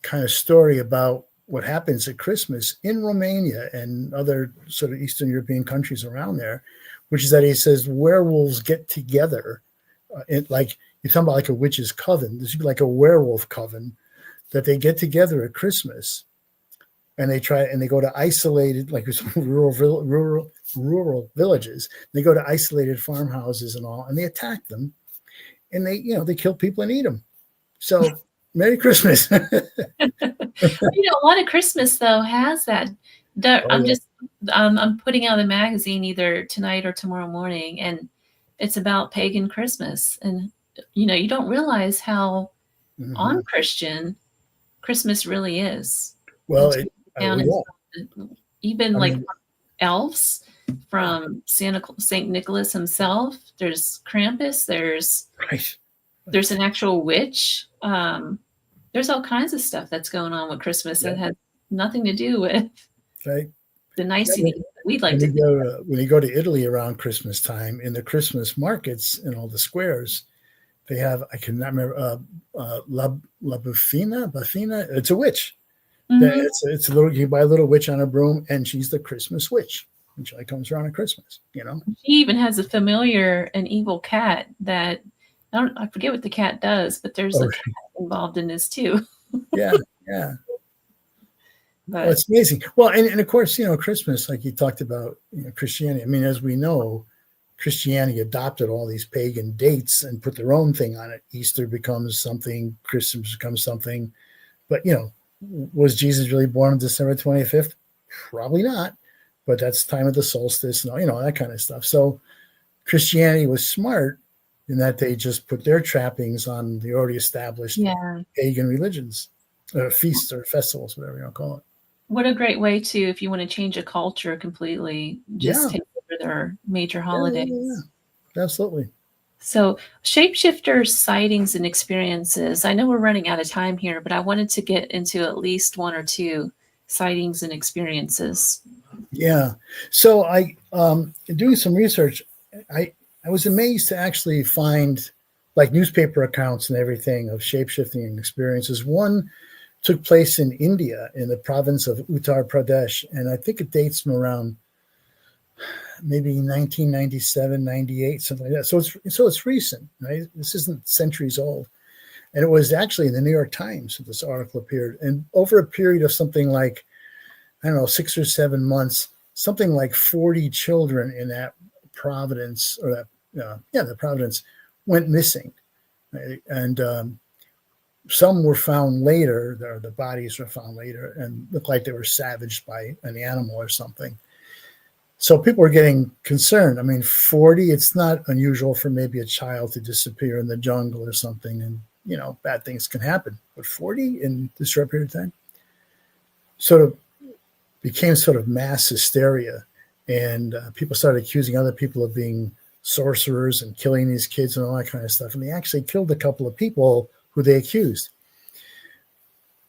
kind of story about what happens at Christmas in Romania and other sort of Eastern European countries around there, which is that he says werewolves get together. Like you're talking about like a witch's coven. This would be like a werewolf coven, that they get together at Christmas and they go to isolated, like rural villages. They go to isolated farmhouses and all, and they attack them. And they kill people and eat them. So Merry Christmas. A lot of Christmas though has that. I'm putting out a magazine either tonight or tomorrow morning, and it's about pagan Christmas. And you don't realize how un-Christian Christmas really is. Well, elves from Saint Nicholas himself. There's Krampus. There's an actual witch. There's all kinds of stuff that's going on with Christmas that has nothing to do with the niceties that we'd like to do. When you go to Italy around Christmas time, in the Christmas markets in all the squares, they have, I cannot remember, La Bufina. It's a witch. It's a little. You buy a little witch on a broom, and she's the Christmas witch. And she comes around at Christmas. She even has a familiar and evil cat that I forget what the cat does, but there's a cat involved in this too. Yeah. Well, it's amazing. Well, and of course, Christmas, like you talked about, Christianity. I mean, as we know, Christianity adopted all these pagan dates and put their own thing on it. Easter becomes something, Christmas becomes something. But, was Jesus really born on December 25th? Probably not, but that's time of the solstice and that kind of stuff. So Christianity was smart in that they just put their trappings on the already established pagan religions, feasts or festivals, whatever you want to call it. What a great way to, if you want to change a culture completely, just take over their major holidays. Yeah. Absolutely. So shapeshifters, sightings, and experiences. I know we're running out of time here, but I wanted to get into at least one or two sightings and experiences. Yeah. So I, doing some research, I was amazed to actually find like newspaper accounts and everything of shapeshifting experiences. One took place in India in the province of Uttar Pradesh. And I think it dates from around maybe 1997, 98, something like that. So it's recent, right? This isn't centuries old. And it was actually in the New York Times that this article appeared. And over a period of something like, I don't know, 6 or 7 months, something like 40 children in that province, or the province went missing. Right? And some were found later, the bodies were found later and looked like they were savaged by an animal or something. So people were getting concerned. I mean, 40, it's not unusual for maybe a child to disappear in the jungle or something, and, bad things can happen. But 40 in this short period of time sort of became sort of mass hysteria. And people started accusing other people of being sorcerers and killing these kids and all that kind of stuff. And they actually killed a couple of people who they accused.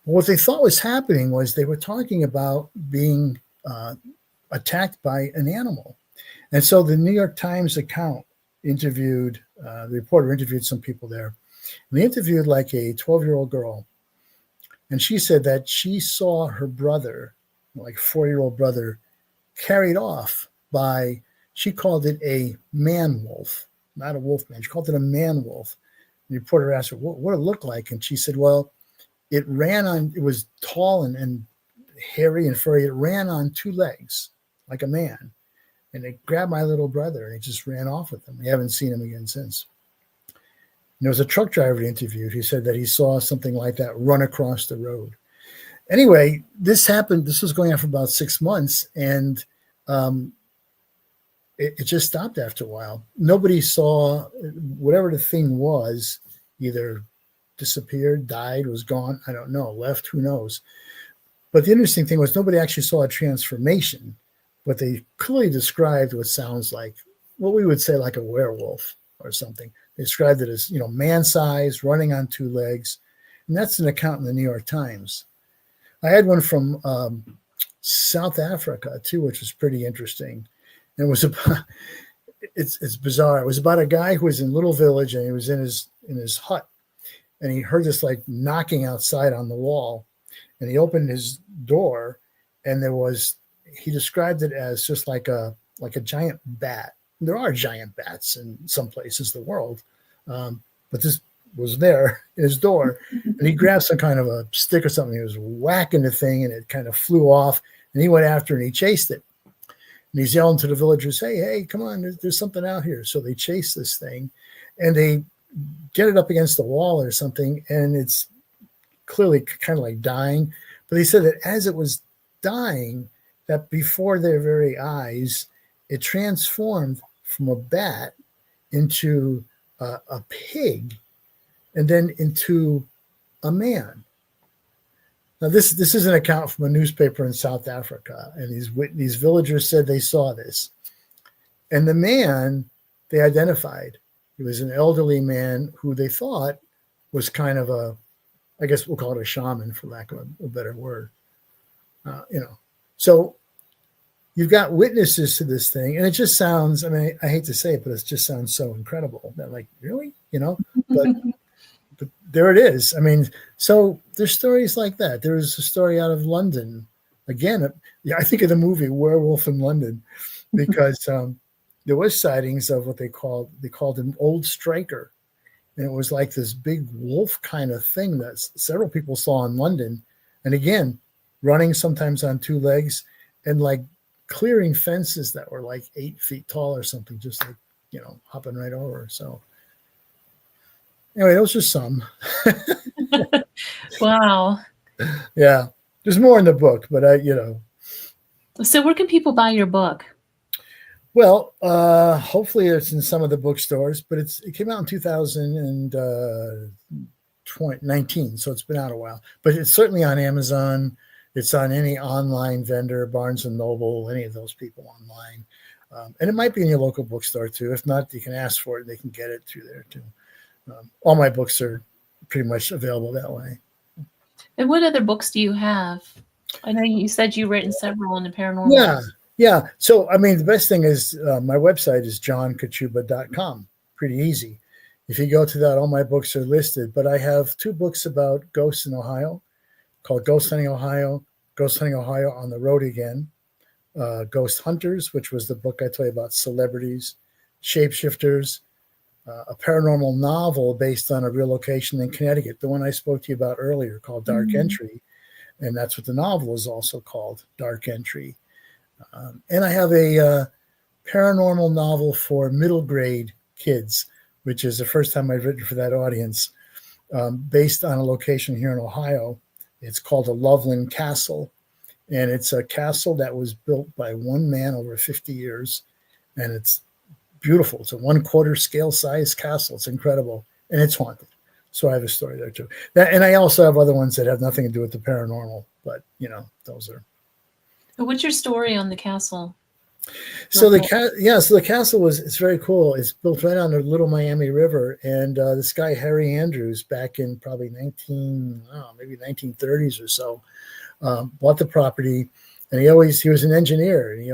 What they thought was happening was they were talking about being attacked by an animal. And so the New York Times account interviewed, the reporter interviewed some people there. And they interviewed like a 12-year-old girl. And she said that she saw her brother, like 4-year-old brother, carried off by, she called it a man wolf, not a wolf man. She called it a man wolf. The reporter asked her what it looked like. And she said, well, it was tall and hairy and furry. It ran on 2 legs like a man. And it grabbed my little brother and it just ran off with him. We haven't seen him again since. And there was a truck driver interviewed who said that he saw something like that run across the road. Anyway, this happened. This was going on for about 6 months, and it just stopped after a while. Nobody saw whatever the thing was, either disappeared, died, was gone. I don't know, left, who knows. But the interesting thing was nobody actually saw a transformation, but they clearly described what sounds like what we would say like a werewolf or something. They described it as, man-sized, running on 2 legs. And that's an account in the New York Times. I had one from South Africa too, which was pretty interesting. And it was about, it's bizarre. It was about a guy who was in a little village and he was in his hut, and he heard this like knocking outside on the wall, and he opened his door, and he described it as just like a giant bat. There are giant bats in some places in the world, but this was there in his door, and he grabbed some kind of a stick or something. He was whacking the thing, and it kind of flew off, and he went after it, and he chased it. And he's yelling to the villagers, hey, come on, there's something out here. So they chase this thing, and they get it up against the wall or something, and it's clearly kind of like dying. But they said that as it was dying, that before their very eyes, it transformed from a bat into a pig, and then into a man. Now, this is an account from a newspaper in South Africa, and these villagers said they saw this. And the man they identified, he was an elderly man who they thought was kind of I guess we'll call it a shaman, for lack of a better word. So you've got witnesses to this thing, and it just sounds, I mean, I hate to say it, but it just sounds so incredible that, like, really, but there it is. I mean, so there's stories like that. There's a story out of London. Again, I think of the movie Werewolf in London, because there was sightings of what they called an old striker. And it was like this big wolf kind of thing that several people saw in London. And again, running sometimes on 2 legs and like clearing fences that were like 8 feet tall or something, just like, hopping right over. So anyway, those are some. Wow. Yeah. There's more in the book, but So where can people buy your book? Well, hopefully it's in some of the bookstores, but it came out in 2019, so it's been out a while. But it's certainly on Amazon. It's on any online vendor, Barnes and Noble, any of those people online. And it might be in your local bookstore too. If not, you can ask for it and they can get it through there too. All my books are pretty much available that way. And what other books do you have? I know you said you've written several on the paranormal. Yeah. So, I mean, the best thing is my website is johnkachuba.com. Pretty easy. If you go to that, all my books are listed. But I have 2 books about ghosts in Ohio called Ghost Hunting Ohio on the Road Again, Ghost Hunters, which was the book I told you about celebrities, Shapeshifters, a paranormal novel based on a real location in Connecticut, the one I spoke to you about earlier called Dark Entry. And that's what the novel is also called, Dark Entry. And I have a paranormal novel for middle grade kids, which is the first time I've written for that audience, based on a location here in Ohio. It's called the Loveland Castle. And it's a castle that was built by one man over 50 years. And it's beautiful. It's a 1/4 scale size castle. It's incredible. And it's haunted. So I have a story there too. And I also have other ones that have nothing to do with the paranormal, but those are. But what's your story on the castle? So the castle it's very cool. It's built right on the Little Miami River, and this guy Harry Andrews, back in probably maybe 1930s or so, bought the property, and he was an engineer, and he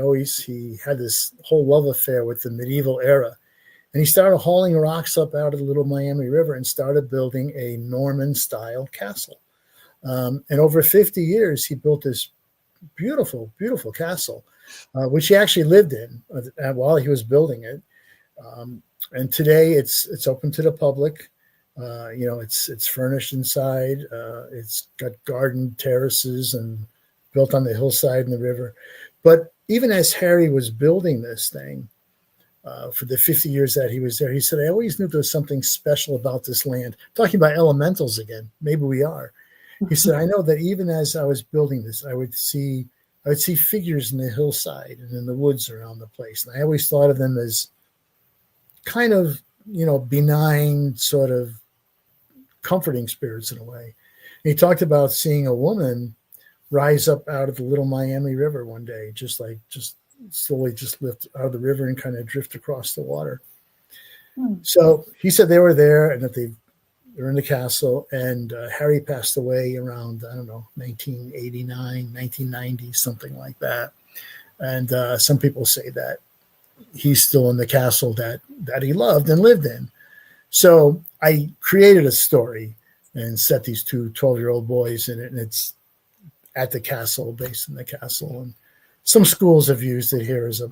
had this whole love affair with the medieval era, and he started hauling rocks up out of the Little Miami River and started building a Norman style castle, and over 50 years he built this beautiful, beautiful castle. Which he actually lived in while he was building it, and today it's open to the public. It's furnished inside. It's got garden terraces and built on the hillside and the river. But even as Harry was building this thing, for the 50 years that he was there, he said, "I always knew there was something special about this land." Talking about elementals again, maybe we are. He said, "I know that even as I was building this, I would see figures in the hillside and in the woods around the place. And I always thought of them as kind of, benign, sort of comforting spirits in a way." And he talked about seeing a woman rise up out of the Little Miami River one day, just slowly just lift out of the river and kind of drift across the water. So he said they were there and that they're in the castle, and Harry passed away around, 1989, 1990, something like that. And some people say that he's still in the castle that he loved and lived in. So I created a story and set these 2 12-year-old boys in it, and it's at the castle, based in the castle. And some schools have used it here as a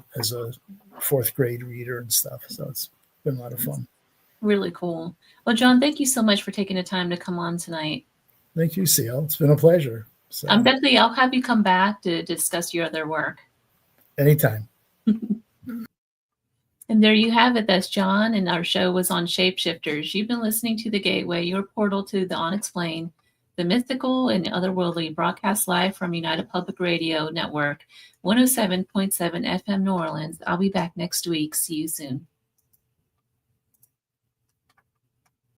4th grade reader and stuff. So it's been a lot of fun. Really cool. Well, John, thank you so much for taking the time to come on tonight. Thank you, CL. It's been a pleasure. So, I'll have you come back to discuss your other work. Anytime. And there you have it. That's John, and our show was on Shapeshifters. You've been listening to The Gateway, your portal to the unexplained, the mythical, and otherworldly, broadcast live from United Public Radio Network, 107.7 FM New Orleans. I'll be back next week. See you soon.